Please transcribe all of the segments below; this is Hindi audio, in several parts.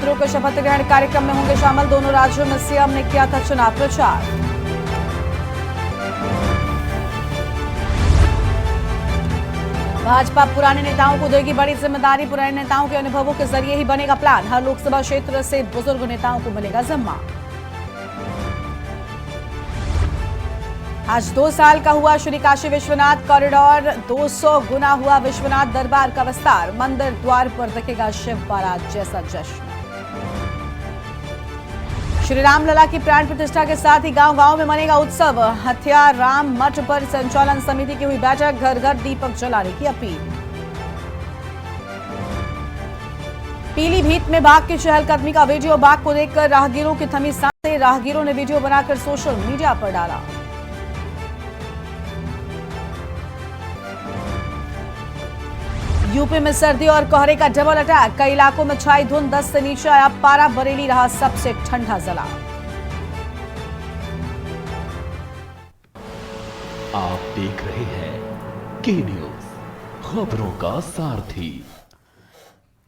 मुख्यमंत्रियों के शपथ ग्रहण कार्यक्रम में होंगे शामिल। दोनों राज्यों में सीएम ने किया था चुनाव प्रचार। भाजपा पुराने नेताओं को देगी बड़ी जिम्मेदारी। पुराने नेताओं के अनुभवों के जरिए ही बनेगा प्लान। हर लोकसभा क्षेत्र से बुजुर्ग नेताओं को मिलेगा जिम्मा। आज 2 साल का हुआ श्री काशी विश्वनाथ कॉरिडोर। 200 गुना हुआ विश्वनाथ दरबार का विस्तार। मंदिर द्वार पर दिखेगा शिव बारात जैसा जश्न। श्री रामलला की प्राण प्रतिष्ठा के साथ ही गांव-गांव में मनेगा उत्सव। हथियार राम मठ पर संचालन समिति की हुई बैठक। घर घर दीपक जलाने की अपील। पीलीभीत में बाघ की चहलकदमी का वीडियो। बाघ को देखकर राहगीरों की थमी सांसें। राहगीरों ने वीडियो बनाकर सोशल मीडिया पर डाला। यूपी में सर्दी और कोहरे का डबल अटैक। कई इलाकों में छाई धुंध। 10 से नीचे आया पारा। बरेली रहा सबसे ठंडा जिला। आप देख रहे हैं के न्यूज, खबरों का सारथी।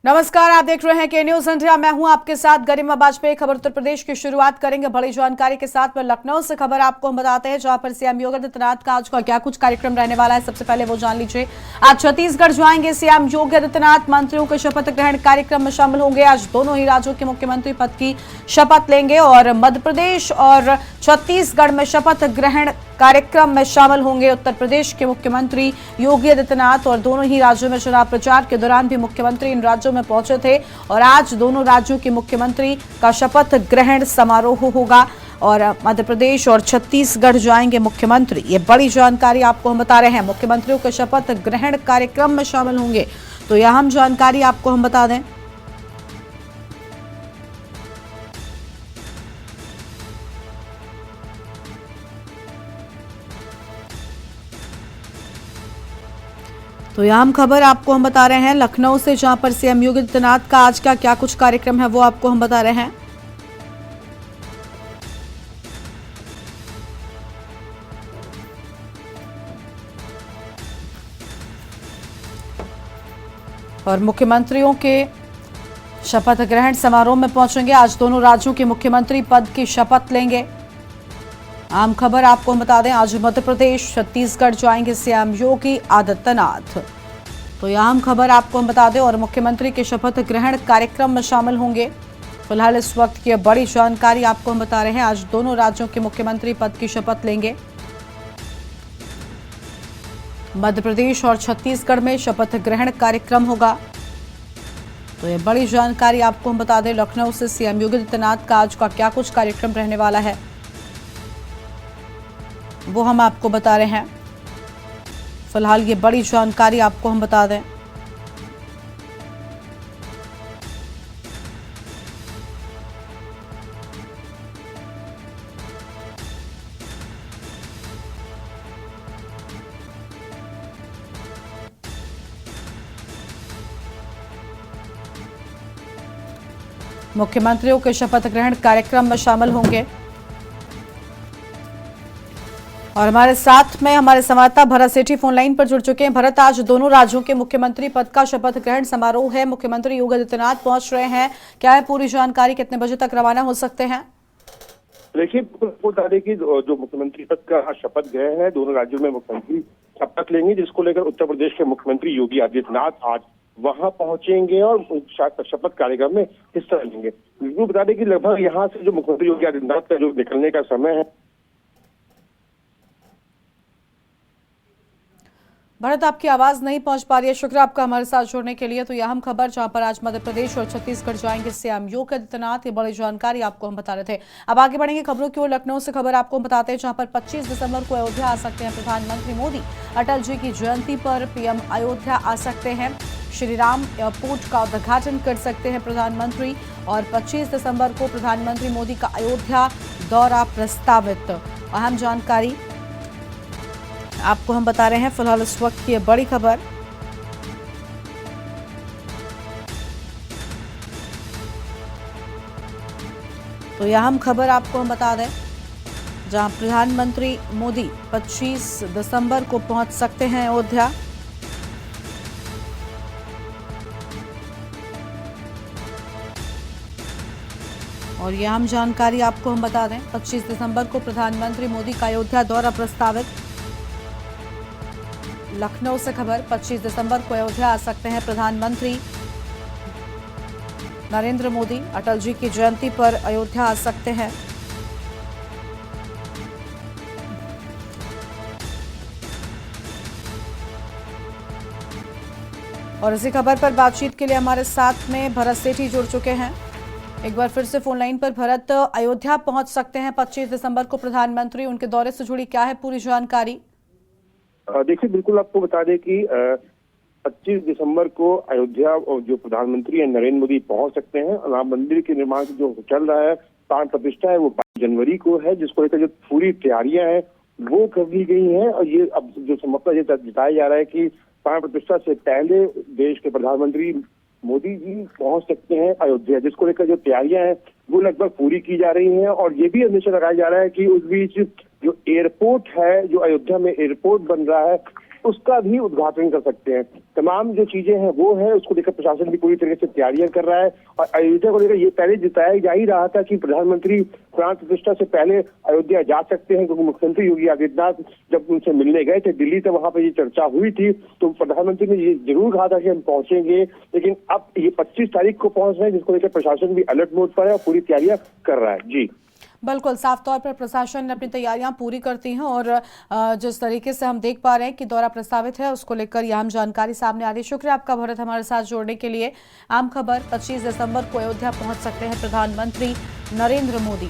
नमस्कार, आप देख रहे हैं के न्यूज इंडिया। मैं हूं आपके साथ गरिमा बाजपेयी। खबर उत्तर प्रदेश की शुरुआत करेंगे बड़ी जानकारी के साथ। में लखनऊ से खबर आपको हम बताते हैं, जहां पर सीएम योगी आदित्यनाथ का आज का क्या कुछ कार्यक्रम रहने वाला है। सबसे पहले वो जान लीजिए। आज छत्तीसगढ़ जाएंगे सीएम योगी आदित्यनाथ। मंत्रियों के शपथ ग्रहण कार्यक्रम में शामिल होंगे। आज दोनों ही राज्यों के मुख्यमंत्री पद की शपथ लेंगे और मध्य प्रदेश और छत्तीसगढ़ में शपथ ग्रहण कार्यक्रम में शामिल होंगे उत्तर प्रदेश के मुख्यमंत्री योगी आदित्यनाथ। और दोनों ही राज्यों में चुनाव प्रचार के दौरान भी मुख्यमंत्री इन राज्यों में पहुंचे थे और आज दोनों राज्यों के मुख्यमंत्री का शपथ ग्रहण समारोह होगा और मध्य प्रदेश और छत्तीसगढ़ जाएंगे मुख्यमंत्री। ये बड़ी जानकारी आपको हम बता रहे हैं। मुख्यमंत्रियों के शपथ ग्रहण कार्यक्रम में शामिल होंगे, तो यह अहम जानकारी आपको हम बता दें। तो यह हम खबर आपको हम बता रहे हैं लखनऊ से, जहां पर सीएम योगी आदित्यनाथ का आज का क्या कुछ कार्यक्रम है वो आपको हम बता रहे हैं। और मुख्यमंत्रियों के शपथ ग्रहण समारोह में पहुंचेंगे। आज दोनों राज्यों के मुख्यमंत्री पद की शपथ लेंगे। आम खबर आपको हम बता दें, आज मध्य प्रदेश छत्तीसगढ़ जाएंगे सीएम योगी आदित्यनाथ। तो यह आम खबर आपको हम बता दें और मुख्यमंत्री के शपथ ग्रहण कार्यक्रम में शामिल होंगे। फिलहाल इस वक्त की बड़ी जानकारी आपको हम बता रहे हैं। आज दोनों राज्यों के मुख्यमंत्री पद की शपथ लेंगे। मध्य प्रदेश और छत्तीसगढ़ में शपथ ग्रहण कार्यक्रम होगा। तो यह बड़ी जानकारी आपको हम बता दें, लखनऊ से सीएम योगी आदित्यनाथ का आज का क्या कुछ कार्यक्रम रहने वाला है वो हम आपको बता रहे हैं। फिलहाल ये बड़ी जानकारी आपको हम बता दें। मुख्यमंत्रियों के शपथ ग्रहण कार्यक्रम में शामिल होंगे और हमारे साथ में हमारे संवाददाता भरत सेठी फोन लाइन पर जुड़ चुके हैं। भरत, आज दोनों राज्यों के मुख्यमंत्री पद का शपथ ग्रहण समारोह है। मुख्यमंत्री योगी आदित्यनाथ पहुंच रहे हैं, क्या है पूरी जानकारी? कितने बजे तक रवाना हो सकते हैं? देखिए, बता दें कि जो मुख्यमंत्री पद का शपथ ग्रहण है, दोनों राज्यों में मुख्यमंत्री शपथ लेंगे, जिसको लेकर उत्तर प्रदेश के मुख्यमंत्री योगी आदित्यनाथ आज वहां पहुंचेंगे और शपथ कार्यक्रम में हिस्सा लेंगे। बता दें कि लगभग यहाँ से जो मुख्यमंत्री योगी आदित्यनाथ का जो निकलने का समय है। भरत, आपकी आवाज नहीं पहुंच पा रही है। शुक्र आपका हमारे साथ जुड़ने के लिए। तो यह अहम खबर, जहां पर आज मध्य प्रदेश और छत्तीसगढ़ जाएंगे सीएम योगी आदित्यनाथ, ये बड़ी जानकारी आपको हम बता रहे थे। अब आगे बढ़ेंगे खबरों की ओर। लखनऊ से खबर आपको हम बताते हैं, जहां पर 25 दिसंबर को अयोध्या आ सकते हैं प्रधानमंत्री मोदी। अटल जी की जयंती पर पीएम अयोध्या आ सकते हैं। श्री राम एयरपोर्ट का उद्घाटन कर सकते हैं प्रधानमंत्री और 25 दिसंबर को प्रधानमंत्री मोदी का अयोध्या दौरा प्रस्तावित। अहम जानकारी आपको हम बता रहे हैं। फिलहाल इस वक्त की बड़ी खबर, तो यह हम खबर आपको हम बता दें, जहां प्रधानमंत्री मोदी 25 दिसंबर को पहुंच सकते हैं अयोध्या। और ये अहम जानकारी आपको हम बता दें, 25 दिसंबर को प्रधानमंत्री मोदी का अयोध्या दौरा प्रस्तावित। लखनऊ से खबर, 25 दिसंबर को अयोध्या आ सकते हैं प्रधानमंत्री नरेंद्र मोदी। अटल जी की जयंती पर अयोध्या आ सकते हैं। और इसी खबर पर बातचीत के लिए हमारे साथ में भरत सेठी जुड़ चुके हैं। एक बार फिर से फोन लाइन पर भरत, अयोध्या पहुंच सकते हैं 25 दिसंबर को प्रधानमंत्री, उनके दौरे से जुड़ी क्या है पूरी जानकारी? देखिए, बिल्कुल आपको बता दें कि 25 दिसंबर को अयोध्या जो प्रधानमंत्री है नरेंद्र मोदी पहुंच सकते हैं। राम मंदिर के निर्माण जो चल रहा है, प्राण प्रतिष्ठा है, वो 22 जनवरी को है, जिसको लेकर जो पूरी तैयारियां हैं वो कर दी गई हैं। और ये अब जो समझता ये जताया जा रहा है कि प्राण प्रतिष्ठा से पहले देश के प्रधानमंत्री मोदी जी पहुंच सकते हैं अयोध्या, जिसको लेकर जो तैयारियां हैं वो लगभग पूरी की जा रही हैं। और ये भी अंदेशा लगाया जा रहा है कि उस बीच जो एयरपोर्ट है, जो अयोध्या में एयरपोर्ट बन रहा है, उसका भी उद्घाटन कर सकते हैं। तमाम जो चीजें हैं वो है, उसको लेकर प्रशासन भी पूरी तरह से तैयारियां कर रहा है। और अयोध्या को लेकर ये पहले जताया जा ही रहा था कि प्रधानमंत्री प्राण प्रतिष्ठा से पहले अयोध्या जा सकते हैं, क्योंकि मुख्यमंत्री योगी आदित्यनाथ जब उनसे मिलने गए थे दिल्ली, तब वहां पर ये चर्चा हुई थी। तो प्रधानमंत्री ने ये जरूर कहा था कि हम पहुंचेंगे, लेकिन अब ये 25 तारीख को पहुंच रहे हैं, जिसको लेकर प्रशासन भी अलर्ट मोड पर है और पूरी तैयारियां कर रहा है। जी बिल्कुल, साफ तौर पर प्रशासन ने अपनी तैयारियां पूरी करती हैं और जिस तरीके से हम देख पा रहे हैं कि दौरा प्रस्तावित है, उसको लेकर यह अहम जानकारी सामने आ रही है। शुक्रिया आपका भरत, हमारे साथ जोड़ने के लिए। आम खबर, 25 दिसंबर को अयोध्या पहुंच सकते हैं प्रधानमंत्री नरेंद्र मोदी।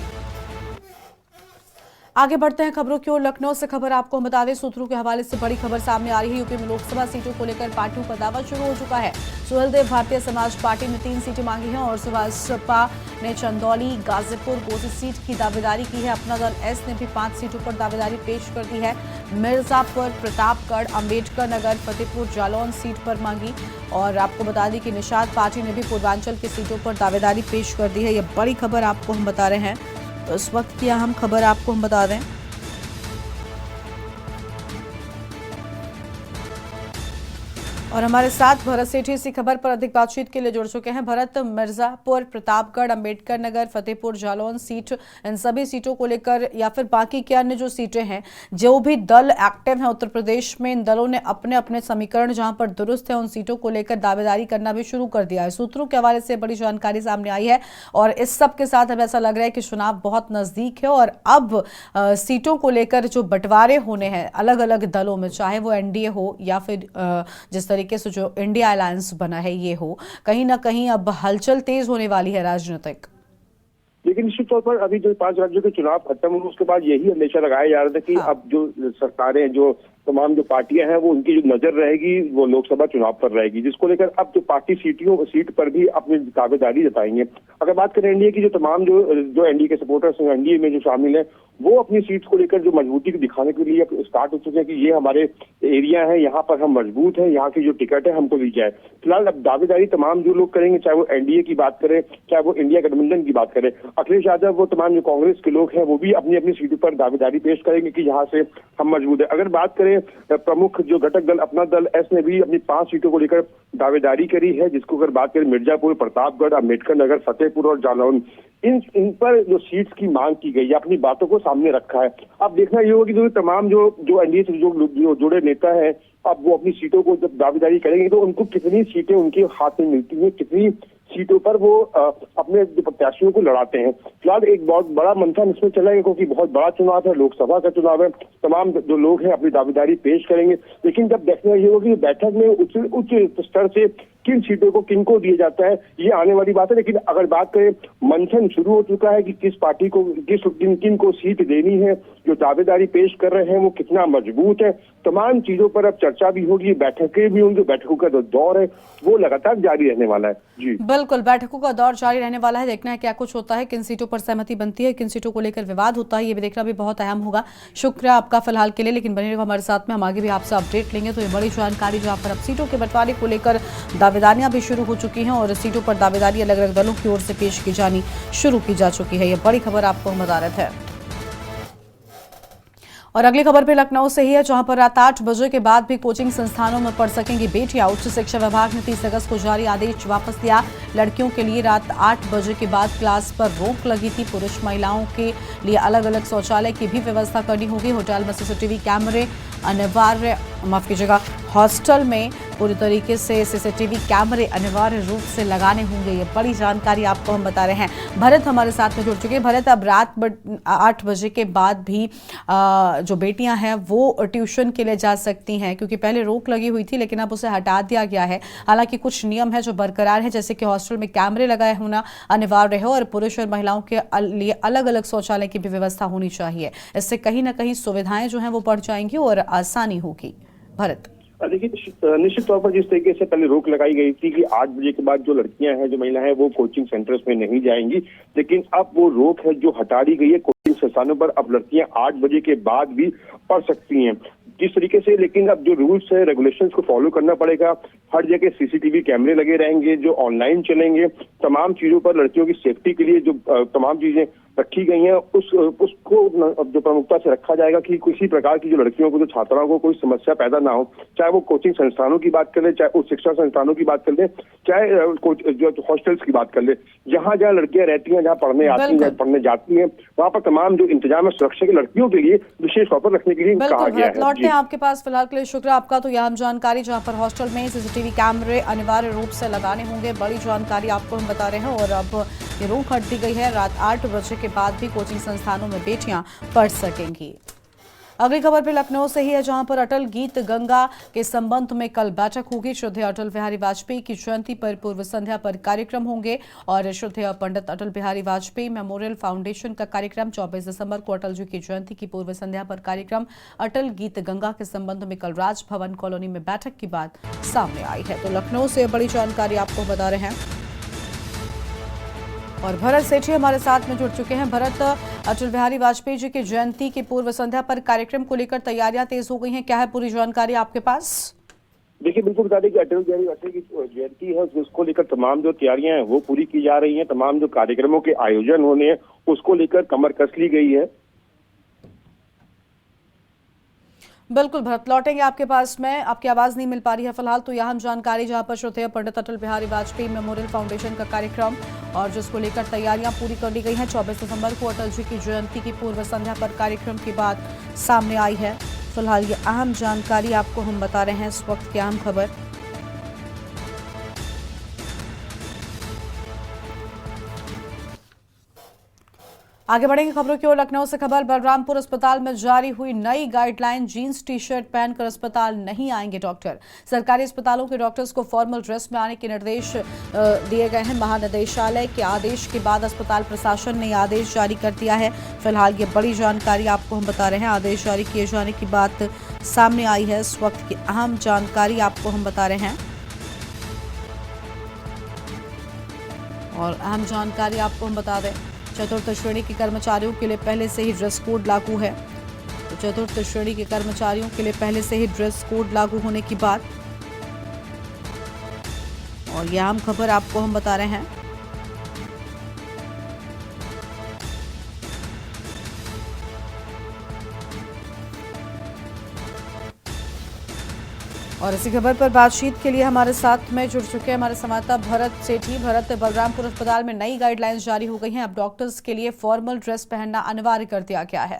आगे बढ़ते हैं खबरों की ओर। लखनऊ से खबर आपको हम बता दें, सूत्रों के हवाले से बड़ी खबर सामने आ रही है। यूपी में लोकसभा सीटों को लेकर पार्टियों का दावा शुरू हो चुका है। सुहेलदेव भारतीय समाज पार्टी ने 3 सीटें मांगी हैं और सुभाषपा ने चंदौली, गाजीपुर, घोसी सीट की दावेदारी की है। अपना दल एस ने भी 5 सीटों पर दावेदारी पेश कर दी है। मिर्जापुर, प्रतापगढ़, अंबेडकर नगर, फतेहपुर जालौन सीट पर मांगी। और आपको बता दें कि निषाद पार्टी ने भी पूर्वांचल की सीटों पर दावेदारी पेश कर दी है। ये बड़ी खबर आपको हम बता रहे हैं। तो इस वक्त की अहम खबर आपको हम बता दें, और हमारे साथ भरत सेठी इसी खबर पर अधिक बातचीत के लिए जुड़ चुके हैं। भरत, मिर्जापुर, प्रतापगढ़, अंबेडकर नगर, फतेहपुर जालौन सीट, इन सभी सीटों को लेकर या फिर बाकी के अन्य जो सीटें हैं, जो भी दल एक्टिव हैं उत्तर प्रदेश में, इन दलों ने अपने अपने समीकरण जहां पर दुरुस्त है उन सीटों को लेकर दावेदारी करना भी शुरू कर दिया है। सूत्रों के हवाले से बड़ी जानकारी सामने आई है और इस सब के साथ अब ऐसा लग रहा है कि चुनाव बहुत नजदीक है और अब सीटों को लेकर जो बंटवारे होने हैं अलग अलग दलों में, चाहे वो एनडीए हो या फिर जिस तरीके से जो इंडिया अलायंस बना है ये हो, कहीं ना कहीं अब हलचल तेज होने वाली है राजनीतिक। लेकिन निश्चित तौर पर अभी जो 5 राज्यों के चुनाव खत्म हुए उसके बाद यही अंदेशा लगाया जा रहा था कि अब जो सरकारें, जो तमाम जो पार्टियां हैं, वो उनकी जो नजर रहेगी वो लोकसभा चुनाव पर रहेगी, जिसको लेकर अब जो पार्टी सीट पर भी अपनी दावेदारी जताएंगे। अगर बात करें एनडीए की, जो तमाम जो एनडीए के सपोर्टर्स हैं, एनडीए में जो शामिल हैं, वो अपनी सीट को लेकर जो मजबूती दिखाने के लिए स्टार्ट हो चुके हैं कि ये हमारे एरिया है, यहाँ पर हम मजबूत हैं, यहाँ की जो टिकट है हमको दी जाए। फिलहाल अब दावेदारी तमाम जो लोग करेंगे, चाहे वो एनडीए की बात करें, चाहे वो इंडिया गठबंधन की बात करें। अखिलेश यादव, वो तमाम जो कांग्रेस के लोग हैं, वो भी अपनी अपनी सीटों पर दावेदारी पेश करेंगे कि यहाँ से हम मजबूत है। अगर बात करें प्रमुख जो घटक दल अपना दल एस ने भी अपनी 5 सीटों को लेकर दावेदारी करी है, जिसको अगर बात करें मिर्जापुर, प्रतापगढ़, अंबेडकर नगर, फतेहपुर और जालौन, इन पर जो सीट्स की मांग की गई है, अपनी बातों को सामने रखा है। अब देखना ये होगा कि जो तमाम जो एनडीए से जो जुड़े नेता हैं, अब वो अपनी सीटों को जब दावेदारी करेंगे तो उनको कितनी सीटें उनके हाथ में मिलती हैं, कितनी सीटों पर वो अपने प्रत्याशियों को लड़ाते हैं। फिलहाल एक बहुत बड़ा मंथन इसमें चलेगा, क्योंकि बहुत बड़ा चुनाव है, लोकसभा का चुनाव है, तमाम जो लोग हैं अपनी दावेदारी पेश करेंगे। लेकिन जब देखना ये होगा कि बैठक में उच्च स्तर से किन सीटों को किनको दिया जाता है, ये आने वाली बात है। लेकिन अगर बात करें, मंथन शुरू हो चुका है कि किस पार्टी को किन को सीट देनी है, जो दावेदारी पेश कर रहे हैं वो कितना मजबूत है, तमाम चीजों पर अब चर्चा भी होगी, बैठकें भी होंगी। बैठकों का जो दौर है वो लगातार जारी रहने वाला है। जी बिल्कुल, बैठकों का दौर जारी रहने वाला है। देखना है क्या कुछ होता है, किन सीटों पर सहमति बनती है, किन सीटों को लेकर विवाद होता है, ये भी देखना भी बहुत अहम होगा। शुक्रिया आपका फिलहाल के लिए, लेकिन बने रहो हमारे साथ में, हम आगे भी आपसे अपडेट लेंगे। तो ये बड़ी जानकारी जहां पर अब सीटों के बंटवारे को लेकर दावेदारियां भी शुरू हो चुकी हैं और सीटों पर दावेदारी अलग अलग दलों की ओर से पेश की जानी शुरू की जा चुकी है। ये बड़ी खबर आपको हम बता रहे थे। और अगली खबर पे लखनऊ से ही है, जहां पर रात 8 बजे के बाद भी कोचिंग संस्थानों में पढ़ सकेंगी बेटियां। उच्च शिक्षा विभाग ने 30 अगस्त को जारी आदेश वापस लिया। लड़कियों के लिए रात 8 बजे के बाद क्लास पर रोक लगी थी। पुरुष महिलाओं के लिए अलग अलग शौचालय की भी व्यवस्था करनी होगी। होटल में सीसीटीवी कैमरे अनिवार्य, माफ कीजिएगा, हॉस्टल में पूरी तरीके से सीसीटीवी कैमरे अनिवार्य रूप से लगाने होंगे। ये बड़ी जानकारी आपको हम बता रहे हैं। भरत हमारे साथ में जुड़ चुके हैं। भरत, अब रात 8 बजे के बाद भी जो बेटियां हैं वो ट्यूशन के लिए जा सकती हैं, क्योंकि पहले रोक लगी हुई थी लेकिन अब उसे हटा दिया गया है। हालांकि कुछ नियम है जो बरकरार है, जैसे कि हॉस्टल में कैमरे लगाए होना अनिवार्य है और पुरुष और महिलाओं के लिए अलग अलग शौचालय की भी व्यवस्था होनी चाहिए। इससे कहीं ना कहीं सुविधाएं जो हैं वो बढ़ जाएंगी और आसानी होगी। भरत, देखिए, निश्चित तौर पर जिस तरीके से पहले रोक लगाई गई थी कि 8 बजे के बाद जो लड़कियां हैं, जो महिलाएं हैं, वो कोचिंग सेंटर्स में नहीं जाएंगी, लेकिन अब वो रोक है जो हटा दी गई है। कोचिंग संस्थानों पर अब लड़कियां 8 बजे के बाद भी पढ़ सकती हैं जिस तरीके से। लेकिन अब जो रूल्स है, रेगुलेशंस को फॉलो करना पड़ेगा। हर जगह सीसीटीवी कैमरे लगे रहेंगे जो ऑनलाइन चलेंगे। तमाम चीजों पर लड़कियों की सेफ्टी के लिए जो तमाम चीजें रखी गई हैं उसको जो प्रमुखता से रखा जाएगा कि किसी प्रकार की जो लड़कियों को, जो छात्राओं को कोई समस्या पैदा ना हो। चाहे वो कोचिंग संस्थानों की बात कर ले, चाहे उच्च शिक्षा संस्थानों की बात कर ले, चाहे जो हॉस्टल्स की बात कर ले, जहां जहां लड़कियां रहती हैं, जहां पढ़ने आती हैं, पढ़ने जाती हैं, वहां पर तमाम जो इंतजाम है सुरक्षा के लड़कियों के लिए विशेष तौर पर रखने के लिए कहा गया है। लौटते हैं आपके पास फिलहाल के लिए। शुक्र आपका। तो यह हम जानकारी, जहां पर हॉस्टल में सीसीटीवी कैमरे अनिवार्य रूप से लगाने होंगे, बड़ी जानकारी आपको हम बता रहे हैं। और अब ये रोक हट दी गई है। रात 8 बजे के बाद भी कोचिंग संस्थानों में बेटियां पढ़ सकेंगी। अगली खबर पे लखनऊ से ही है, जहां पर अटल गीत गंगा के संबंध में कल बैठक होगी। श्रद्धेय अटल बिहारी वाजपेयी की जयंती पर पूर्व संध्या पर कार्यक्रम होंगे और श्रद्धेय पंडित अटल बिहारी वाजपेयी मेमोरियल फाउंडेशन का कार्यक्रम 24 दिसंबर को अटल जी की जयंती की पूर्व संध्या पर कार्यक्रम अटल गीत गंगा के संबंध में कल राजभवन कॉलोनी में बैठक की बात सामने आई है। तो लखनऊ से बड़ी जानकारी आपको बता रहे हैं। और भरत सेठी हमारे साथ में जुड़ चुके हैं। भरत, अटल बिहारी वाजपेयी जी की जयंती की पूर्व संध्या पर कार्यक्रम को लेकर तैयारियां तेज हो गई हैं, क्या है पूरी जानकारी आपके पास? देखिए, बिल्कुल बता दें कि अटल बिहारी वाजपेयी की जयंती है, उसको लेकर तमाम जो तैयारियां हैं वो पूरी की जा रही हैं। तमाम जो कार्यक्रमों के आयोजन होने हैं उसको लेकर कमर कस ली गई है। बिल्कुल भरत, लौटेंगे आपके पास में। आपकी आवाज नहीं मिल पा रही है फिलहाल। तो यहाँ हम जानकारी, जहां पर श्रद्धेय पंडित अटल बिहारी वाजपेयी मेमोरियल फाउंडेशन का कार्यक्रम और जिसको लेकर तैयारियां पूरी कर ली गई हैं। 24 दिसंबर को अटल जी की जयंती की पूर्व संध्या पर कार्यक्रम की बात सामने आई है। फिलहाल ये अहम जानकारी आपको हम बता रहे हैं, इस वक्त की अहम खबर। आगे बढ़ेंगे खबरों की ओर। लखनऊ से खबर, बलरामपुर अस्पताल में जारी हुई नई गाइडलाइन, जीन्स टी शर्ट पहनकर अस्पताल नहीं आएंगे डॉक्टर। सरकारी अस्पतालों के डॉक्टर्स को फॉर्मल ड्रेस में आने के निर्देश दिए गए हैं। महानिदेशालय के आदेश के बाद अस्पताल प्रशासन ने आदेश जारी कर दिया है। फिलहाल ये बड़ी जानकारी आपको हम बता रहे हैं। आदेश जारी किए जाने की बात सामने आई है, इस वक्त की अहम जानकारी आपको हम बता रहे हैं। और अहम जानकारी आपको हम बता दें, चतुर्थ श्रेणी के कर्मचारियों के लिए पहले से ही ड्रेस कोड लागू है। तो चतुर्थ श्रेणी के कर्मचारियों के लिए पहले से ही ड्रेस कोड लागू होने की बात, और यह अहम खबर आपको हम बता रहे हैं। और इसी खबर पर बातचीत के लिए हमारे साथ में जुड़ चुके हैं हमारे संवाददाता भरत सेठी। भरत, बलरामपुर अस्पताल में नई गाइडलाइंस जारी हो गई हैं। अब डॉक्टर्स के लिए फॉर्मल ड्रेस पहनना अनिवार्य कर दिया गया है।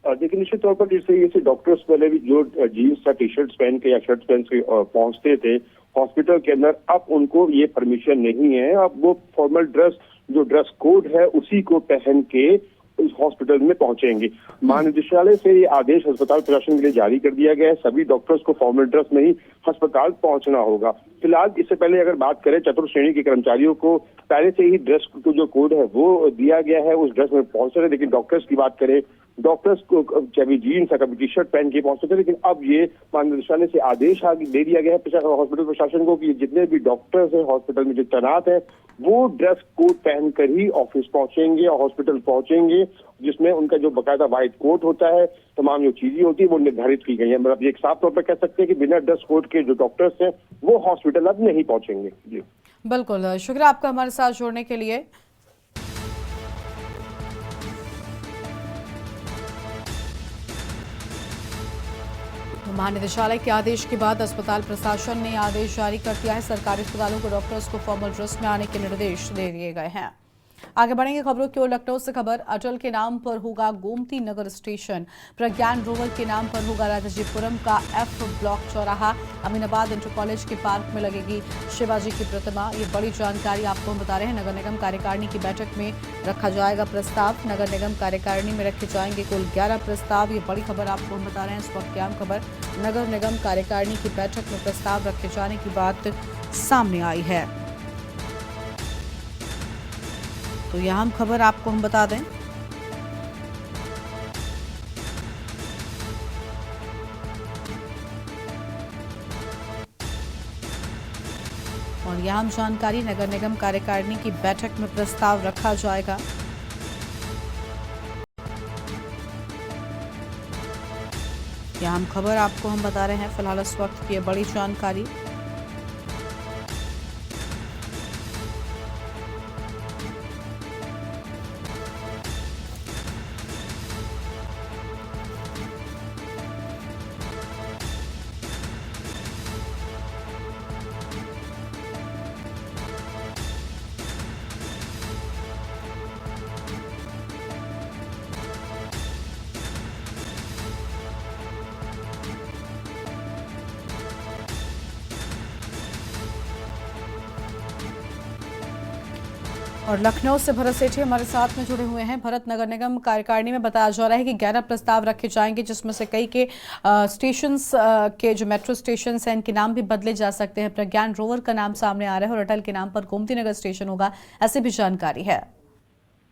देखिए, निश्चित तौर पर जैसे डॉक्टर्स पहले भी जो जीन्स या टी शर्ट्स पहन के या शर्ट्स पहन के पहुंचते थे हॉस्पिटल के अंदर, अब उनको ये परमिशन नहीं है। अब वो फॉर्मल ड्रेस, जो ड्रेस कोड है, उसी को पहन के उस हॉस्पिटल में पहुंचेंगे। महानिदेशालय से ये आदेश अस्पताल प्रशासन के लिए जारी कर दिया गया है। सभी डॉक्टर्स को फॉर्मल ड्रेस में ही अस्पताल पहुंचना होगा। फिलहाल इससे पहले अगर बात करें, चतुर्थ श्रेणी के कर्मचारियों को पहले से ही ड्रेस को जो कोड है वो दिया गया है, उस ड्रेस में पहुंच रहे। लेकिन डॉक्टर्स की बात करें, डॉक्टर्स को कभी जीन्स या कभी टी शर्ट पहन के पहुंचते थे, लेकिन अब ये महानिदेशालय से आदेश दे दिया गया है हॉस्पिटल प्रशासन को कि जितने भी डॉक्टर्स हैं हॉस्पिटल में जो तैनात है वो ड्रेस कोड पहनकर ही ऑफिस पहुंचेंगे और हॉस्पिटल पहुंचेंगे, जिसमें उनका जो बकायदा व्हाइट कोट होता है, तमाम जो चीजें होती है वो निर्धारित की गई है। मतलब एक साफ तौर पर कह सकते हैं कि बिना ड्रेस कोड के जो डॉक्टर्स हैं वो हॉस्पिटल अब नहीं पहुंचेंगे। जी बिल्कुल, शुक्रिया आपका हमारे साथ जुड़ने के लिए। महानिदेशालय के आदेश के बाद अस्पताल प्रशासन ने आदेश जारी कर दिया है। सरकारी अस्पतालों को डॉक्टर्स को फॉर्मल ड्रेस में आने के निर्देश दे दिए गए हैं। आगे बढ़ेंगे खबरों की ओर। लखनऊ से खबर, अटल के नाम पर होगा गोमती नगर स्टेशन, प्रज्ञान रोवर के नाम पर होगा राजाजीपुरम का F ब्लॉक चौराहा, अमीनाबाद इंटर कॉलेज के पार्क में लगेगी शिवाजी की प्रतिमा। ये बड़ी जानकारी आपको हम बता रहे हैं। नगर निगम कार्यकारिणी की बैठक में रखा जाएगा प्रस्ताव। नगर निगम कार्यकारिणी में रखे जाएंगे कुल 11 प्रस्ताव। ये बड़ी खबर आपको हम बता रहे हैं। इस वक्त की अहम खबर, नगर निगम कार्यकारिणी की बैठक में प्रस्ताव रखे जाने की बात सामने आई है। तो यह हम खबर आपको हम बता दें। और यह हम जानकारी, नगर निगम कार्यकारिणी की बैठक में प्रस्ताव रखा जाएगा। यह हम खबर आपको हम बता रहे हैं। फिलहाल इस वक्त की बड़ी जानकारी। और लखनऊ से भरत सेठी हमारे साथ में जुड़े हुए हैं। भरत, नगर निगम कार्यकारिणी में बताया जा रहा है कि 11 प्रस्ताव रखे जाएंगे, जिसमें से कई के स्टेशंस के जो मेट्रो स्टेशन हैं इनके नाम भी बदले जा सकते हैं। प्रज्ञान रोवर का नाम सामने आ रहा है और अटल के नाम पर गोमती नगर स्टेशन होगा, ऐसी भी जानकारी है।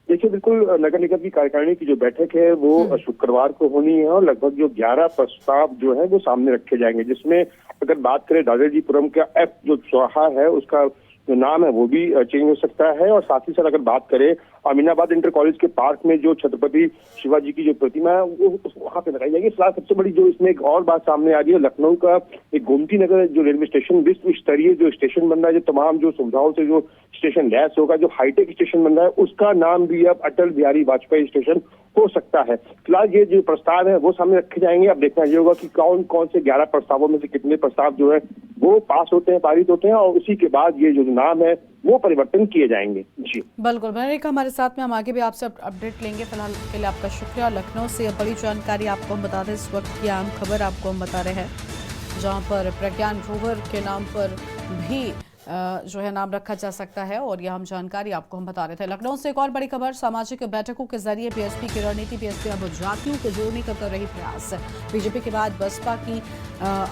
देखिए, बिल्कुल नगर निगम की कार्यकारिणी की जो बैठक है वो शुक्रवार को होनी है और लगभग जो 11 प्रस्ताव जो है वो सामने रखे जाएंगे, जिसमें अगर बात करें राजाजीपुरम का F जो चौराहा है उसका जो नाम है वो भी चेंज हो सकता है। और साथ ही साथ अगर बात करें अमीनाबाद इंटर कॉलेज के पार्क में जो छत्रपति शिवाजी की जो प्रतिमा है वो वहां पे लगाई जाएगी। फिलहाल सबसे बड़ी जो इसमें एक और बात सामने आ रही है, लखनऊ का एक गोमती नगर जो रेलवे स्टेशन विश्व स्तरीय जो स्टेशन बन रहा है, जो तमाम जो सुविधाओं से जो स्टेशन लैस होगा, जो हाईटेक स्टेशन बन रहा है, उसका नाम भी अब अटल बिहारी वाजपेयी स्टेशन हो सकता है। फिलहाल ये जो प्रस्ताव है वो सामने रखे जाएंगे। अब देखना ये होगा कि कौन कौन से 11 प्रस्तावों में से कितने प्रस्ताव जो है वो पास होते हैं, पारित होते हैं, और उसी के बाद ये जो नाम है वो परिवर्तन किए जाएंगे। जी बिल्कुल, बनेगा हमारे साथ में, हम आगे भी आपसे अपडेट लेंगे। फिलहाल के लिए आपका शुक्रिया। लखनऊ से बड़ी जानकारी आपको हम बता दें। इस वक्त की आम खबर आपको हम बता रहे हैं, जहां पर प्रज्ञान रोवर के नाम पर भी जो है नाम रखा जा सकता है, और यह हम जानकारी आपको हम बता रहे थे। लखनऊ से एक और बड़ी खबर, सामाजिक बैठकों के जरिए बीएसपी की रणनीति। बीएसपी अब जातियों को जोड़ने का कर रही प्रयास। बीजेपी के बाद बसपा की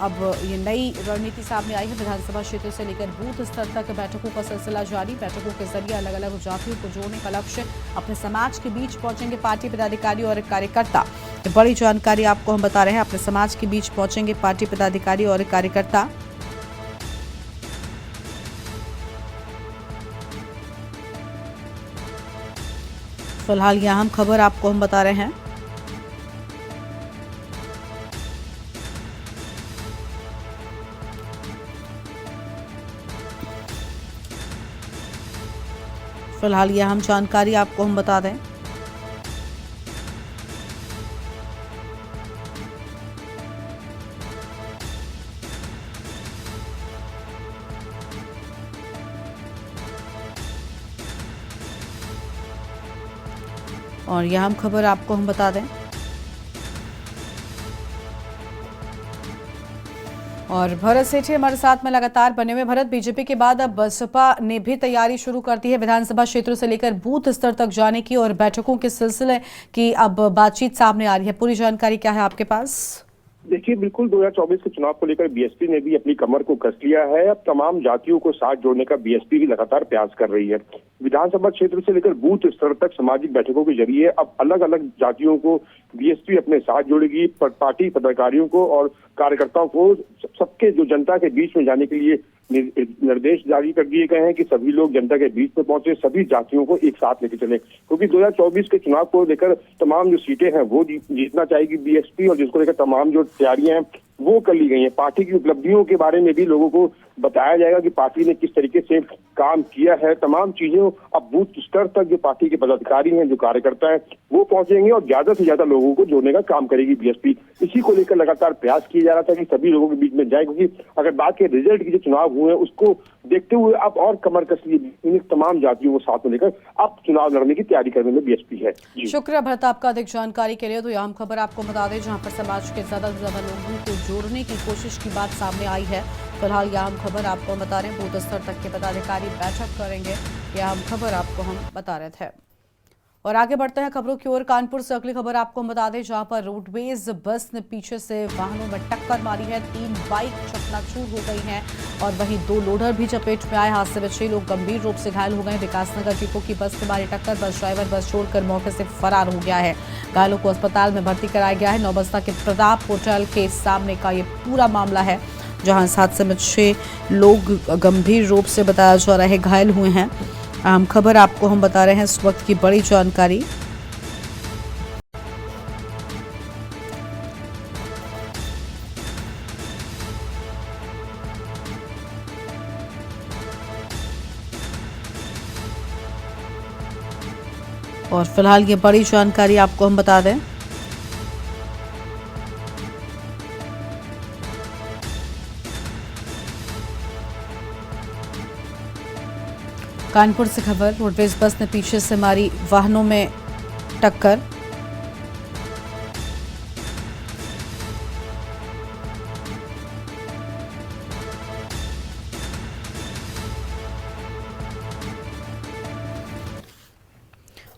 अब ये नई रणनीति सामने आई है। विधानसभा क्षेत्र से लेकर बूथ स्तर तक बैठकों का सिलसिला जारी। बैठकों के जरिए अलग अलग जातियों को जोड़ने का लक्ष्य। अपने समाज के बीच पहुंचेंगे पार्टी पदाधिकारी और कार्यकर्ता। बड़ी जानकारी आपको हम बता रहे हैं। अपने समाज के बीच पहुंचेंगे पार्टी पदाधिकारी और कार्यकर्ता। फिलहाल यह अहम खबर आपको हम बता रहे हैं। फिलहाल यह हम जानकारी आपको हम बता दें। और यह हम खबर आपको हम बता दें। और भरत सेठी हमारे साथ में लगातार बने हुए। भरत, बीजेपी के बाद अब बसपा ने भी तैयारी शुरू कर दी है विधानसभा क्षेत्र से लेकर बूथ स्तर तक जाने की, और बैठकों के सिलसिले की अब बातचीत सामने आ रही है। पूरी जानकारी क्या है आपके पास? देखिए, बिल्कुल 2024 के चुनाव को लेकर बीएसपी ने भी अपनी कमर को कस लिया है। अब तमाम जातियों को साथ जोड़ने का बीएसपी भी लगातार प्रयास कर रही है। विधानसभा क्षेत्र से लेकर बूथ स्तर तक सामाजिक बैठकों के जरिए अब अलग अलग जातियों को बीएसपी अपने साथ जोड़ेगी। पार्टी पदाधिकारियों को और कार्यकर्ताओं को सबके जो जनता के बीच में जाने के लिए निर्देश जारी कर दिए गए हैं कि सभी लोग जनता के बीच में पहुंचे, सभी जातियों को एक साथ लेकर चले, क्योंकि 2024 के चुनाव को लेकर तमाम जो सीटें हैं वो जीतना चाहेगी बीएसपी, और जिसको लेकर तमाम जो तैयारियां हैं वो कर ली गई हैं। पार्टी की उपलब्धियों के बारे में भी लोगों को बताया जाएगा कि पार्टी ने किस तरीके से काम किया है। तमाम चीजें अब बूथ स्तर तक जो पार्टी के पदाधिकारी हैं, जो कार्यकर्ता हैं, वो पहुंचेंगे और ज्यादा से ज्यादा लोगों को जोड़ने का काम करेगी बीएसपी। इसी को लेकर लगातार प्रयास किया जा रहा था कि सभी लोगों के बीच में जाए, क्योंकि अगर बात के रिजल्ट की जो चुनाव हुए हैं उसको देखते हुए अब और कमर कस लिए तमाम जातियों को साथ में लेकर अब चुनाव लड़ने की तैयारी करने में बीएसपी है। शुक्रिया भरत आपका अधिक जानकारी के लिए। तो यह हम खबर आपको बता दें जहां पर समाज के ज्यादा से ज्यादा लोगों को जोड़ने की कोशिश की बात सामने आई है। फिलहाल यह हम खबर आपको बता रहे हैं, बूथ स्तर तक के पदाधिकारी बैठक करेंगे। यह हम खबर आपको हम बता रहे थे। और आगे बढ़ते हैं खबरों की ओर। कानपुर से अगली खबर आपको बता दें जहां पर रोडवेज बस ने पीछे से वाहनों में टक्कर मारी है। 3 बाइक चकनाचूर हो गई हैं और वहीं 2 लोडर भी चपेट में आए। हादसे में 6 लोग गंभीर रूप से घायल हो गए। विकासनगर डिपो की बस से मारी टक्कर, बस ड्राइवर बस छोड़कर मौके से फरार हो गया है। घायलों को अस्पताल में भर्ती कराया गया है। नौबस्ता के प्रताप होटल के सामने का ये पूरा मामला है, जहां इस हादसे में 6 लोग गंभीर रूप से बताया जा रहा है घायल हुए हैं। अहम खबर आपको हम बता रहे हैं इस वक्त की बड़ी जानकारी। और फिलहाल ये बड़ी जानकारी आपको हम बता दें। कानपुर से खबर, रोडवेज बस ने पीछे से मारी वाहनों में टक्कर।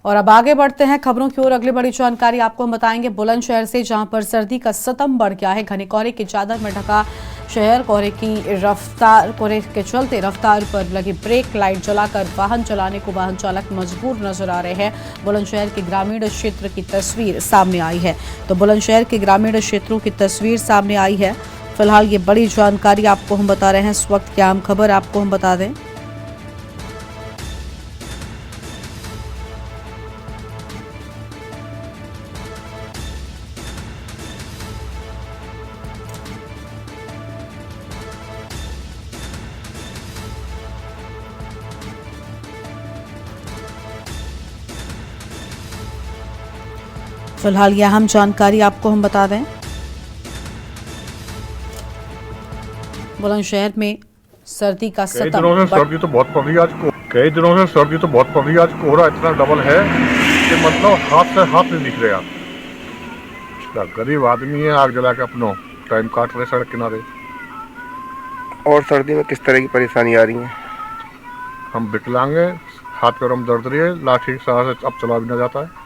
और अब आगे बढ़ते हैं खबरों की ओर। अगली बड़ी जानकारी आपको हम बताएंगे बुलंदशहर से, जहां पर सर्दी का सितम बढ़ गया है। घने कोहरे की चादर में ढका शहर। कोहरे के चलते रफ्तार पर लगी ब्रेक लाइट जलाकर वाहन चलाने को वाहन चालक मजबूर नजर आ रहे हैं। बुलंदशहर के ग्रामीण क्षेत्र की तस्वीर सामने आई है। तो बुलंदशहर के ग्रामीण क्षेत्रों की तस्वीर सामने आई है। फिलहाल ये बड़ी जानकारी आपको हम बता रहे हैं इस वक्त की अहम खबर आपको हम बता दें। फिलहाल यह अहम जानकारी आपको हम बता दें। बुलंदशहर में सर्दी का कई दिनों से सर्दी तो बहुत पड़ रही है आज कोहरा इतना डबल है कि मतलब हाथ से हाथ नहीं दिख रहा। गरीब आदमी है, आग जला के अपना टाइम काट रहे सड़क किनारे। और सर्दी में किस तरह की परेशानी आ रही है? हम विकलांग हैं, हाथ पैरों में दर्द रही है, लाठी की सहारा से अब चला भी ना जाता है।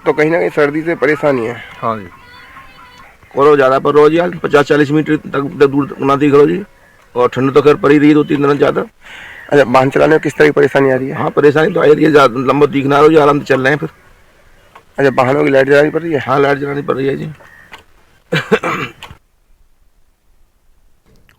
तो कहीं ना कहीं सर्दी से परेशानी है। हाँ जी। कोहरा ज़्यादा पर रोज यार 50-40 मीटर तक दूर ना दिख रहा जी। और ठंड तो खैर पड़ी रही 2-3 दिन ज़्यादा। अच्छा, वाहन चलाने में किस तरह की परेशानी आ रही है? हाँ, परेशानी तो आ रही है, लंबा दिखना रहा है, आराम से चल रहे हैं फिर। अच्छा, वाहनों की लाइट जलानी पड़ रही है? हाँ, लाइट जलानी पड़ रही है जी।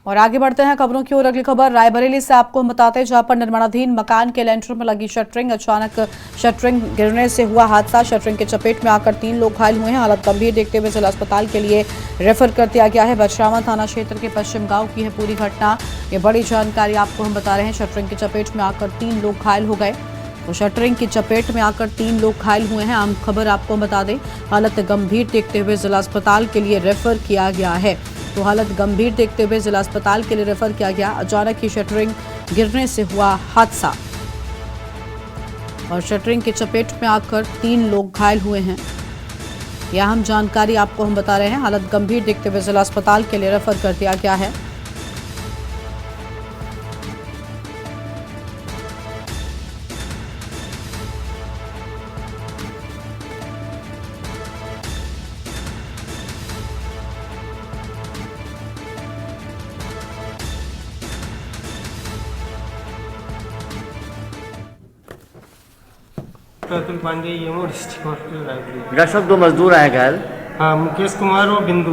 और आगे बढ़ते हैं खबरों की ओर। अगली खबर रायबरेली से आपको हम बताते हैं, जहां पर निर्माणाधीन मकान के लेंटर में लगी शटरिंग, अचानक शटरिंग गिरने से हुआ हादसा। शटरिंग के चपेट में आकर 3 लोग घायल हुए हैं। हालत गंभीर देखते हुए जिला अस्पताल के लिए रेफर कर दिया गया है। बछरावा थाना क्षेत्र के पश्चिम गांव की है पूरी घटना। ये बड़ी जानकारी आपको हम बता रहे हैं। शटरिंग की चपेट में आकर 3 लोग घायल हो गए। तो शटरिंग की चपेट में आकर 3 लोग घायल हुए हैं। आम खबर आपको बता दें, हालत गंभीर देखते हुए जिला अस्पताल के लिए रेफर किया गया है। तो हालत गंभीर देखते हुए जिला अस्पताल के लिए रेफर किया गया। अचानक ही शटरिंग गिरने से हुआ हादसा और शटरिंग की चपेट में आकर 3 लोग घायल हुए हैं। यह अहम जानकारी आपको हम बता रहे हैं। हालत गंभीर देखते हुए जिला अस्पताल के लिए रेफर कर दिया गया है। प्रतुल पांडे ये डिस्ट्रिक्ट हॉस्पिटल रायबरेली। डॉक्टर साहब 2 मजदूर आए घायल। हाँ, मुकेश कुमार और बिंदु,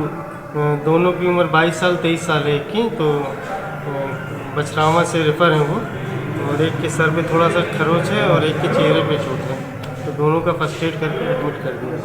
दोनों की उम्र 22 साल 23 साल है। एक की तो बछरावा से रेफर हैं वो, और एक के सर पे थोड़ा सा खरोच है और एक के चेहरे पे चोट है। तो दोनों का फर्स्ट एड करके एडमिट कर दिया।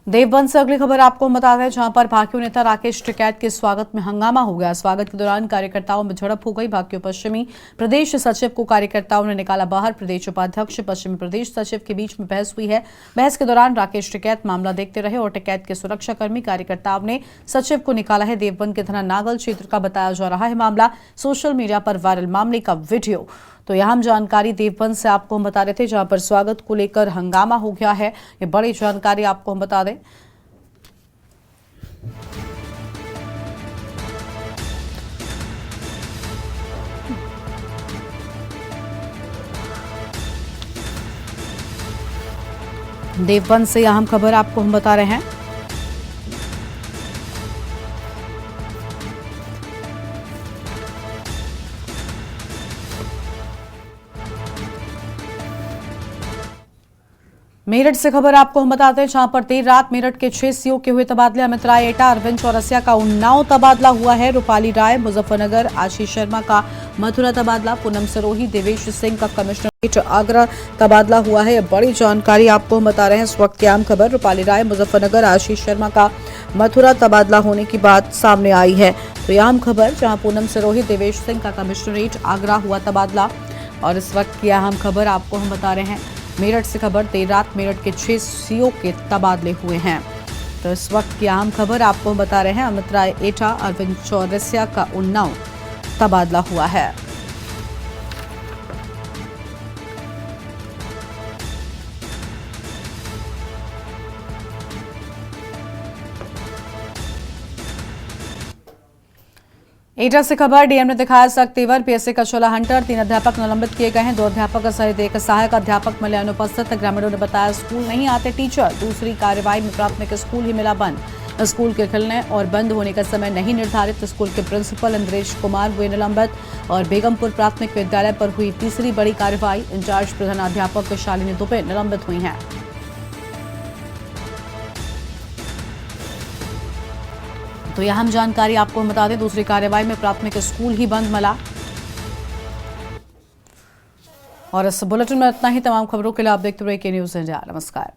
देवबंद से अगली खबर आपको हम बता दें, जहां पर भाकियू नेता राकेश टिकैत के स्वागत में हंगामा हो गया। स्वागत के दौरान कार्यकर्ताओं में झड़प हो गई। भाकियू पश्चिमी प्रदेश सचिव को कार्यकर्ताओं ने निकाला बाहर। प्रदेश उपाध्यक्ष पश्चिमी प्रदेश सचिव के बीच में बहस हुई है। बहस के दौरान राकेश टिकैत मामला देखते रहे और टिकैत के सुरक्षाकर्मी कार्यकर्ताओं ने सचिव को निकाला है। देवबंद के थाना नागल क्षेत्र का बताया जा रहा है मामला। सोशल मीडिया पर वायरल मामले का वीडियो। तो यहाँ जानकारी देवबंद से आपको हम बता रहे थे, जहां पर स्वागत को लेकर हंगामा हो गया है। ये बड़ी जानकारी आपको हम बता दें। देवबंद से अहम खबर आपको हम बता रहे हैं। मेरठ से खबर आपको हम बताते हैं, जहां पर देर रात मेरठ के 6 सीओ के हुए तबादले। अमित राय एटा, अरविंद चौरसिया का उन्नाव तबादला हुआ है। रूपाली राय मुजफ्फरनगर, आशीष शर्मा का मथुरा तबादला। पूनम सरोही, देवेश सिंह का कमिश्नरेट आगरा तबादला हुआ है। बड़ी जानकारी आपको हम बता रहे हैं। इस वक्त की आम खबर, रूपाली राय मुजफ्फरनगर, आशीष शर्मा का मथुरा तबादला होने की बात सामने आई है। तो यह आम खबर, जहां पूनम सरोही, देवेश सिंह का कमिश्नरेट आगरा हुआ तबादला। और इस वक्त की अहम खबर आपको हम बता रहे हैं मेरठ से खबर। देर रात मेरठ के 6 सीओ के तबादले हुए हैं। तो इस वक्त की अहम खबर आपको हम बता रहे हैं। अमित राय एटा, अरविंद चौरसिया का उन्नाव तबादला हुआ है। एटा से खबर, डीएम ने दिखाया सख्त तेवर। पीएससी का चला हंटर। 3 अध्यापक निलंबित किए गए हैं। 2 अध्यापक सहित 1 सहायक अध्यापक मिले अनुपस्थित। ग्रामीणों ने बताया स्कूल नहीं आते टीचर। दूसरी कार्रवाई में प्राथमिक स्कूल ही मिला बंद। स्कूल के खुलने और बंद होने का समय नहीं निर्धारित। स्कूल के प्रिंसिपल इंद्रेश कुमार हुए निलंबित। और बेगमपुर प्राथमिक विद्यालय पर हुई तीसरी बड़ी कार्रवाई। इंचार्ज प्रधानाध्यापक शालिनी दुबे निलंबित हुई हैं। तो यह हम जानकारी आपको हम बता दें, दूसरी कार्रवाई में प्राथमिक स्कूल ही बंद मिला। और इस बुलेटिन में इतना ही। तमाम खबरों के लिए आप देखते रहिए के न्यूज़ इंडिया। नमस्कार।